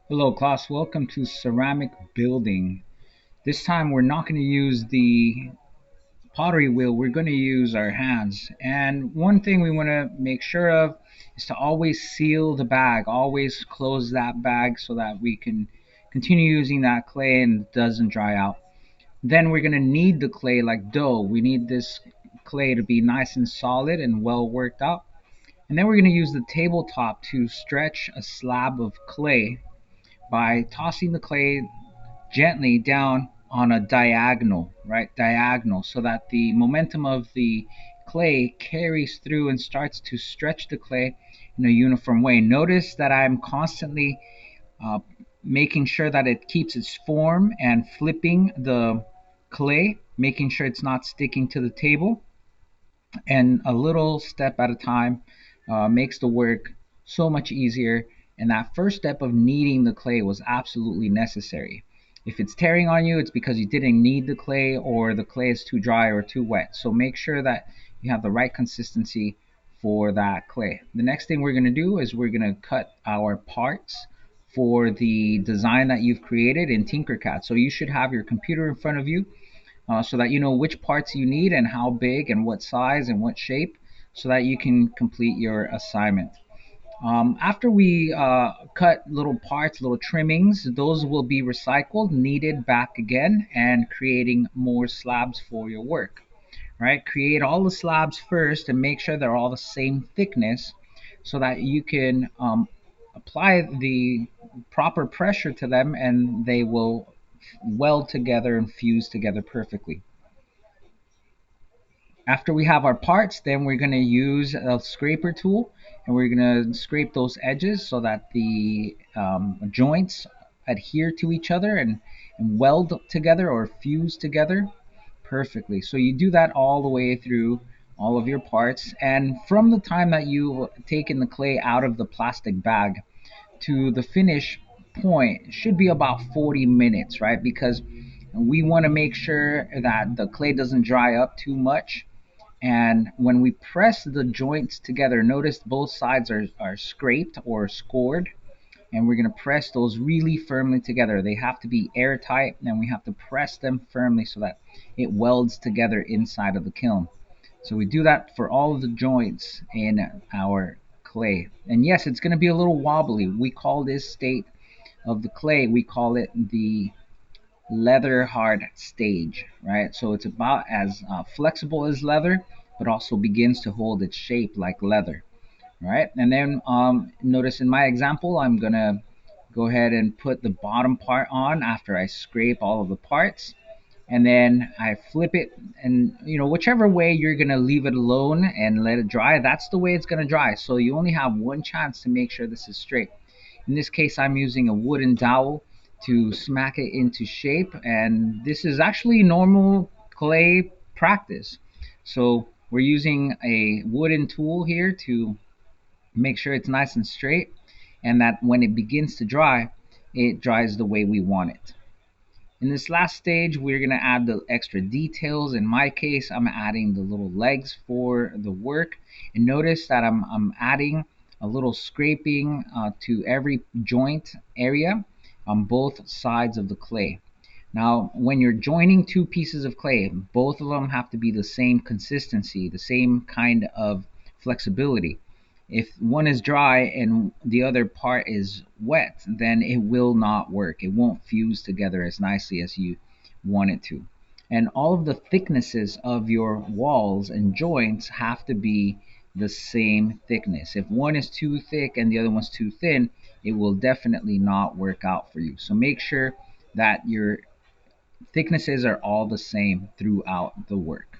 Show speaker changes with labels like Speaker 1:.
Speaker 1: Hello class, welcome to ceramic building. This time we're not going to use the pottery wheel, we're going to use our hands. And one thing we want to make sure of is to always seal the bag, always close that bag so that we can continue using that clay and it doesn't dry out. Then we're going to knead the clay like dough. We need this clay to be nice and solid and well worked out. And then we're going to use the tabletop to stretch a slab of clay by tossing the clay gently down on a diagonal, right? Diagonal, so that the momentum of the clay carries through and starts to stretch the clay in a uniform way. Notice that I'm constantly uh, making sure that it keeps its form and flipping the clay, making sure it's not sticking to the table, and a little step at a time makes the work so much easier. And that first step of kneading the clay was absolutely necessary. If it's tearing on you, it's because you didn't knead the clay or the clay is too dry or too wet. So make sure that you have the right consistency for that clay. The next thing we're going to do is we're going to cut our parts for the design that you've created in Tinkercad. So you should have your computer in front of you so that you know which parts you need and how big and what size and what shape so that you can complete your assignment. After we cut little parts, little trimmings, those will be recycled, kneaded back again, and creating more slabs for your work. Right? Create all the slabs first and make sure they're all the same thickness so that you can apply the proper pressure to them and they will weld together and fuse together perfectly. After we have our parts, then we're going to use a scraper tool and we're going to scrape those edges so that the joints adhere to each other and weld together or fuse together perfectly. So you do that all the way through all of your parts. And from the time that you've taken the clay out of the plastic bag to the finish point should be about 40 minutes, right? Because we want to make sure that the clay doesn't dry up too much, and when we press the joints together, notice both sides are scraped or scored. And we're going to press those really firmly together. They have to be airtight and we have to press them firmly so that it welds together inside of the kiln. So we do that for all of the joints in our clay. And yes, it's going to be a little wobbly. We call this state of the clay, we call it the leather hard stage, right? So it's about as flexible as leather, but also begins to hold its shape like leather, right? And then notice in my example, I'm gonna go ahead and put the bottom part on after I scrape all of the parts, and then I flip it, and whichever way you're gonna leave it alone and let it dry, that's the way it's gonna dry. So you only have one chance to make sure this is straight. In this case, I'm using a wooden dowel to smack it into shape, and this is actually normal clay practice. So we're using a wooden tool here to make sure it's nice and straight, and that when it begins to dry, it dries the way we want it. In this last stage, we're going to add the extra details. In my case, I'm adding the little legs for the work. And notice that I'm adding a little scraping to every joint area on both sides of the clay. Now, when you're joining two pieces of clay, both of them have to be the same consistency, the same kind of flexibility. If one is dry and the other part is wet, then it will not work. It won't fuse together as nicely as you want it to. And all of the thicknesses of your walls and joints have to be the same thickness. If one is too thick and the other one's too thin, it will definitely not work out for you. So make sure that your thicknesses are all the same throughout the work.